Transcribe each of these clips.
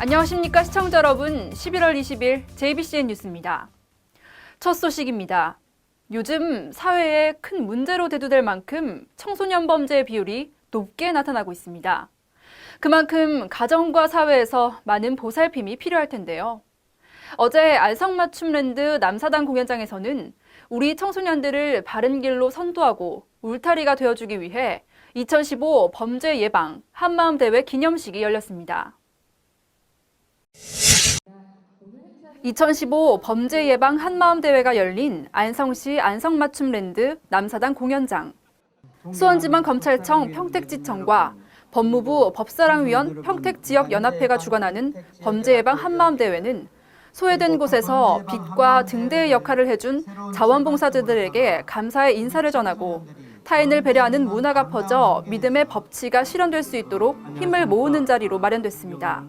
안녕하십니까 시청자 여러분. 11월 20일 JBCN 뉴스입니다. 첫 소식입니다. 요즘 사회에 큰 문제로 대두될 만큼 청소년 범죄의 비율이 높게 나타나고 있습니다. 그만큼 가정과 사회에서 많은 보살핌이 필요할 텐데요. 어제 안성맞춤랜드 남사당 공연장에서는 우리 청소년들을 바른 길로 선도하고 울타리가 되어주기 위해 2015 범죄 예방 한마음 대회 기념식이 열렸습니다. 2015 범죄 예방 한마음 대회가 열린 안성시 안성맞춤랜드 남사당 공연장. 수원지방검찰청 평택지청과 법무부 법사랑위원 평택지역연합회가 주관하는 범죄 예방 한마음 대회는 소외된 곳에서 빛과 등대의 역할을 해준 자원봉사자들에게 감사의 인사를 전하고 타인을 배려하는 문화가 퍼져 믿음의 법치가 실현될 수 있도록 힘을 모으는 자리로 마련됐습니다.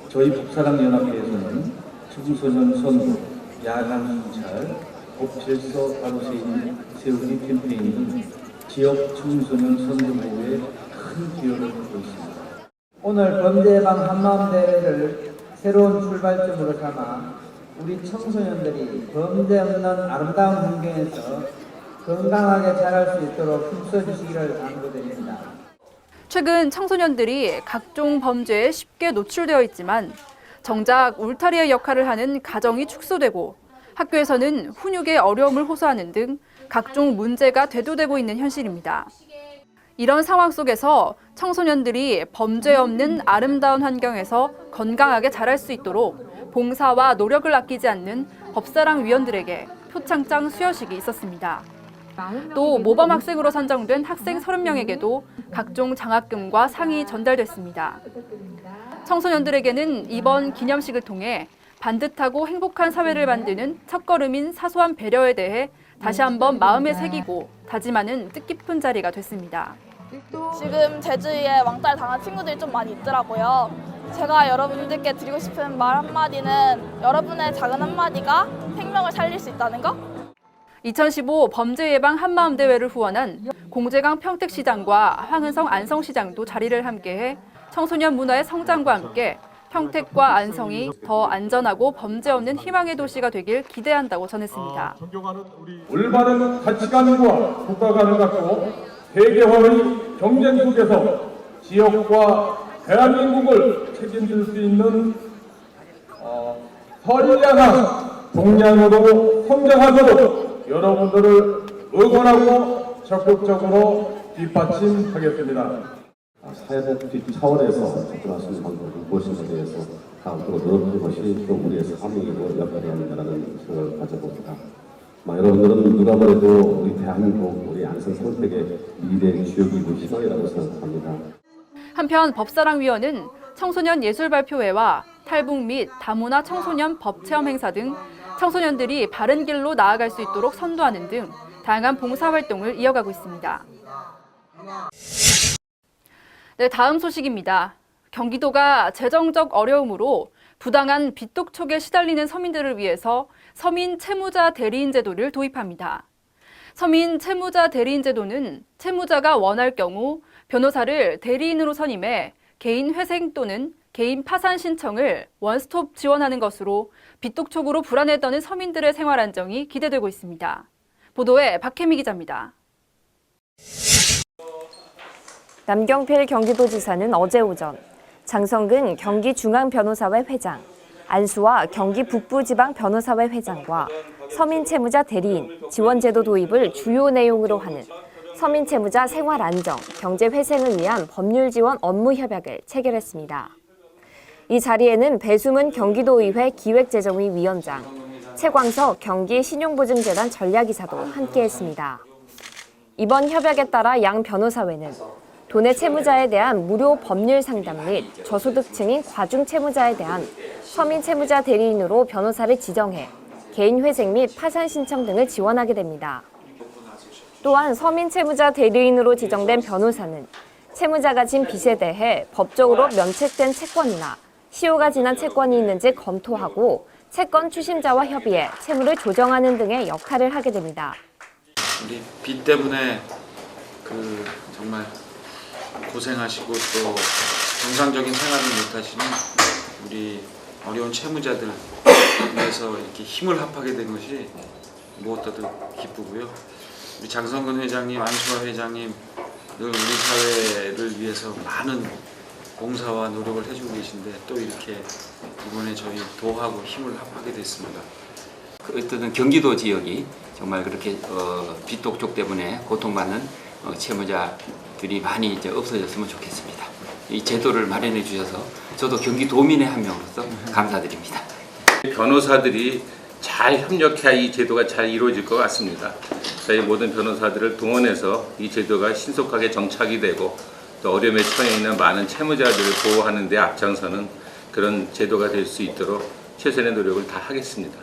저희 법사랑연합회에서는 청소년 선도, 야간 순찰, 법질서 바로세우기 캠페인 등 지역 청소년 선도 보호에 큰 기여를 하고 있습니다. 오늘 범죄 예방 한마음 대회를 새로운 출발점으로 삼아 우리 청소년들이 범죄 없는 아름다운 환경에서 건강하게 자랄 수 있도록 힘써주시기를 당부드립니다. 최근 청소년들이 각종 범죄에 쉽게 노출되어 있지만 정작 울타리의 역할을 하는 가정이 축소되고 학교에서는 훈육에 어려움을 호소하는 등 각종 문제가 대두되고 있는 현실입니다. 이런 상황 속에서 청소년들이 범죄 없는 아름다운 환경에서 건강하게 자랄 수 있도록 봉사와 노력을 아끼지 않는 법사랑 위원들에게 표창장 수여식이 있었습니다. 또 모범 학생으로 선정된 학생 30명에게도 각종 장학금과 상이 전달됐습니다. 청소년들에게는 이번 기념식을 통해 반듯하고 행복한 사회를 만드는 첫걸음인 사소한 배려에 대해 다시 한번 마음에 새기고 다짐하는 뜻깊은 자리가 됐습니다. 지금 제 주위에 왕따를 당한 친구들이 좀 많이 있더라고요. 제가 여러분들께 드리고 싶은 말 한마디는 여러분의 작은 한마디가 생명을 살릴 수 있다는 거? 2015 범죄 예방 한마음 대회를 후원한 공재강 평택시장과 황은성 안성시장도 자리를 함께해 청소년 문화의 성장과 함께 평택과 안성이 더 안전하고 범죄 없는 희망의 도시가 되길 기대한다고 전했습니다. 올바른 가치관과 국가관을 갖고 세계화의 경쟁 속에서 지역과 대한민국을 책임질 수 있는 선량한 동량으로 성장하도록 여러분들을 응원하고 적극적으로 뒷받침하겠습니다. 사회복지 차원에서 접근하시는 방법을 무엇인가에 대해서 다음으로 노력하는 것이 또 우리의 사명이고 역할이 아닌가라는 생각을 가져봅니다. 여러분들은 누가 뭐래도 우리 대한민국, 우리 안성 평택의 미래의 주역이고 희망이라고 생각합니다. 한편 법사랑위원은 청소년 예술발표회와 탈북 및 다문화 청소년 법체험 행사 등 청소년들이 바른 길로 나아갈 수 있도록 선도하는 등 다양한 봉사활동을 이어가고 있습니다. 네, 다음 소식입니다. 경기도가 재정적 어려움으로 부당한 빚독촉에 시달리는 서민들을 위해서 서민 채무자 대리인 제도를 도입합니다. 서민 채무자 대리인 제도는 채무자가 원할 경우 변호사를 대리인으로 선임해 개인 회생 또는 개인 파산 신청을 원스톱 지원하는 것으로 빚독촉으로 불안에 떠는 서민들의 생활 안정이 기대되고 있습니다. 보도에 박혜미 기자입니다. 남경필 경기도지사는 어제 오전 장성근 경기중앙변호사회 회장, 안수와 경기 북부지방변호사회 회장과 서민채무자 대리인 지원제도 도입을 주요 내용으로 하는 서민채무자 생활안정, 경제회생을 위한 법률 지원 업무 협약을 체결했습니다. 이 자리에는 배수문 경기도의회 기획재정위 위원장, 최광석 경기신용보증재단 전략이사도 함께했습니다. 이번 협약에 따라 양 변호사회는 도내 채무자에 대한 무료 법률 상담 및 저소득층인 과중채무자에 대한 서민채무자 대리인으로 변호사를 지정해 개인회생 및 파산 신청 등을 지원하게 됩니다. 또한 서민채무자 대리인으로 지정된 변호사는 채무자가 진 빚에 대해 법적으로 면책된 채권이나 시효가 지난 채권이 있는지 검토하고 채권 추심자와 협의해 채무를 조정하는 등의 역할을 하게 됩니다. 우리 빚 때문에 정말 고생하시고 또 정상적인 생활을 못하시는 우리 어려운 채무자들 위해서 이렇게 힘을 합하게 된 것이 무엇보다도 기쁘고요. 우리 장성근 회장님, 안수아 회장님 늘 우리 사회를 위해서 많은 봉사와 노력을 해주고 계신데 또 이렇게 이번에 저희 도하고 힘을 합하게 됐습니다. 어떤 경기도 지역이 정말 그렇게 빚독촉 때문에 고통받는 채무자들이 많이 이제 없어졌으면 좋겠습니다. 이 제도를 마련해 주셔서 저도 경기도민의 한 명으로서 감사드립니다. 변호사들이 잘 협력해야 이 제도가 잘 이루어질 것 같습니다. 저희 모든 변호사들을 동원해서 이 제도가 신속하게 정착이 되고 또 어려움에 처해 있는 많은 채무자들을 보호하는 데 앞장서는 그런 제도가 될 수 있도록 최선의 노력을 다 하겠습니다.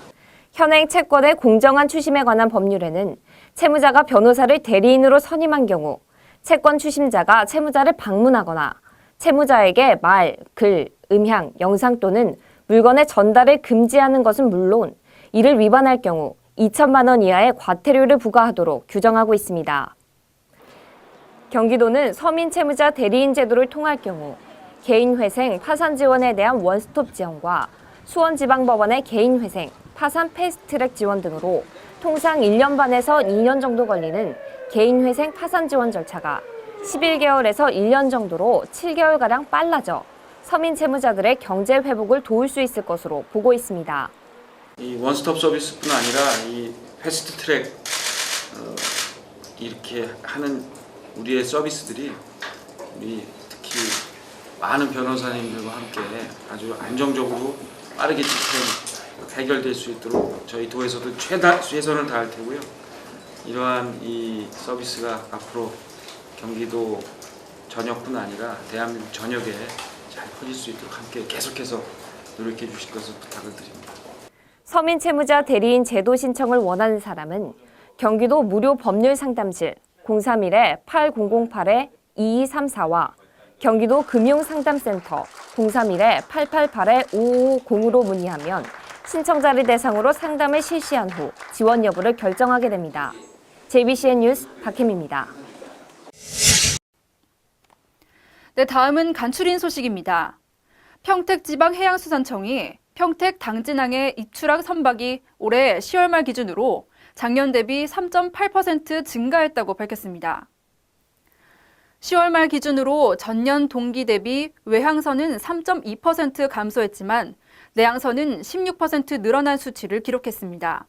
현행 채권의 공정한 추심에 관한 법률에는 채무자가 변호사를 대리인으로 선임한 경우 채권 추심자가 채무자를 방문하거나 채무자에게 말, 글, 음향, 영상 또는 물건의 전달을 금지하는 것은 물론 이를 위반할 경우 2천만 원 이하의 과태료를 부과하도록 규정하고 있습니다. 경기도는 서민 채무자 대리인 제도를 통할 경우 개인회생, 파산 지원에 대한 원스톱 지원과 수원지방법원의 개인회생, 파산 패스트트랙 지원 등으로 통상 1년 반에서 2년 정도 걸리는 개인회생 파산 지원 절차가 11개월에서 1년 정도로 7개월가량 빨라져 서민 채무자들의 경제 회복을 도울 수 있을 것으로 보고 있습니다. 이 원스톱 서비스뿐 아니라 이 패스트 트랙 이렇게 하는 우리의 서비스들이 우리 특히 많은 변호사님들과 함께 아주 안정적으로 빠르게 해결될 수 있도록 저희 도에서도 최선을 다할 테고요. 이러한 이 서비스가 앞으로 경기도 전역뿐 아니라 대한민국 전역에 잘 퍼질 수 있도록 함께 계속해서 노력해 주실 것을 부탁을 드립니다. 서민 채무자 대리인 제도 신청을 원하는 사람은 경기도 무료 법률 상담실 031-8008-2234와 경기도 금융상담센터 031-888-5550으로 문의하면 신청자를 대상으로 상담을 실시한 후 지원 여부를 결정하게 됩니다. JBCN 뉴스 박혜미입니다. 네, 다음은 간추린 소식입니다. 평택지방해양수산청이 평택 당진항의 입출항 선박이 올해 10월 말 기준으로 작년 대비 3.8% 증가했다고 밝혔습니다. 10월 말 기준으로 전년 동기 대비 외항선은 3.2% 감소했지만 내항선은 16% 늘어난 수치를 기록했습니다.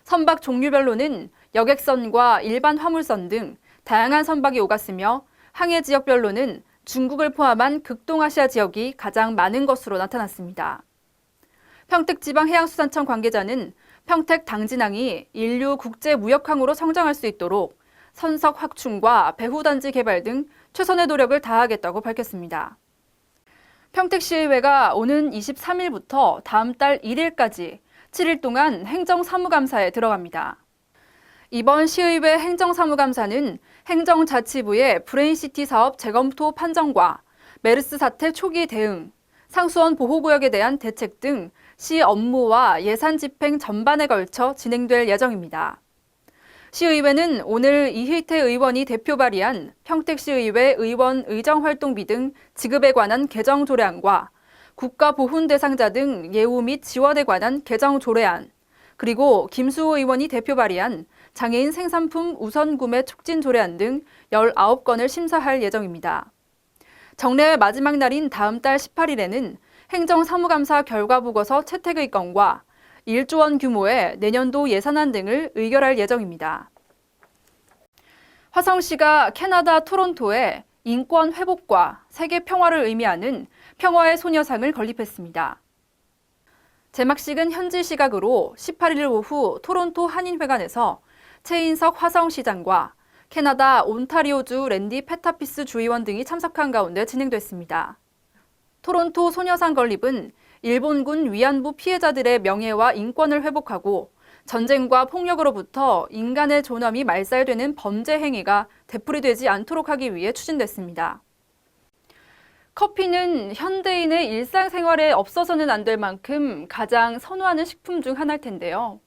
선박 종류별로는 여객선과 일반 화물선 등 다양한 선박이 오갔으며 항해 지역별로는 중국을 포함한 극동아시아 지역이 가장 많은 것으로 나타났습니다. 평택지방해양수산청 관계자는 평택 당진항이 인류 국제무역항으로 성장할 수 있도록 선석 확충과 배후단지 개발 등 최선의 노력을 다하겠다고 밝혔습니다. 평택시의회가 오는 23일부터 다음 달 1일까지 7일 동안 행정사무감사에 들어갑니다. 이번 시의회 행정사무감사는 행정자치부의 브레인시티 사업 재검토 판정과 메르스 사태 초기 대응, 상수원 보호구역에 대한 대책 등 시 업무와 예산 집행 전반에 걸쳐 진행될 예정입니다. 시의회는 오늘 이희태 의원이 대표 발의한 평택시의회 의원 의정활동비 등 지급에 관한 개정 조례안과 국가보훈 대상자 등 예우 및 지원에 관한 개정 조례안, 그리고 김수호 의원이 대표 발의한 장애인 생산품 우선 구매 촉진 조례안 등 19건을 심사할 예정입니다. 정례회 마지막 날인 다음 달 18일에는 행정사무감사 결과보고서 채택의 건과 1조 원 규모의 내년도 예산안 등을 의결할 예정입니다. 화성시가 캐나다 토론토에 인권 회복과 세계 평화를 의미하는 평화의 소녀상을 건립했습니다. 제막식은 현지 시각으로 18일 오후 토론토 한인회관에서 최인석 화성시장과 캐나다 온타리오주 랜디 페타피스 주의원 등이 참석한 가운데 진행됐습니다. 토론토 소녀상 건립은 일본군 위안부 피해자들의 명예와 인권을 회복하고 전쟁과 폭력으로부터 인간의 존엄이 말살되는 범죄 행위가 되풀이되지 않도록 하기 위해 추진됐습니다. 커피는 현대인의 일상생활에 없어서는 안 될 만큼 가장 선호하는 식품 중 하나일 텐데요.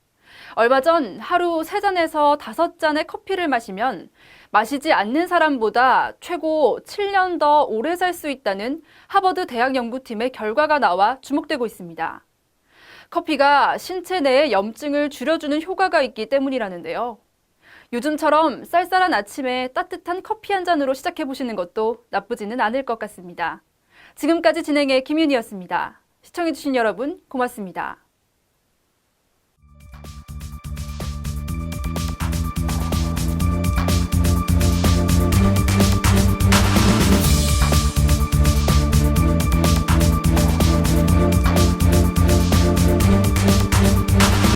얼마 전 하루 3잔에서 5잔의 커피를 마시면 마시지 않는 사람보다 최고 7년 더 오래 살 수 있다는 하버드 대학 연구팀의 결과가 나와 주목되고 있습니다. 커피가 신체 내의 염증을 줄여주는 효과가 있기 때문이라는데요. 요즘처럼 쌀쌀한 아침에 따뜻한 커피 한 잔으로 시작해보시는 것도 나쁘지는 않을 것 같습니다. 지금까지 진행의 김윤희였습니다. 시청해주신 여러분 고맙습니다.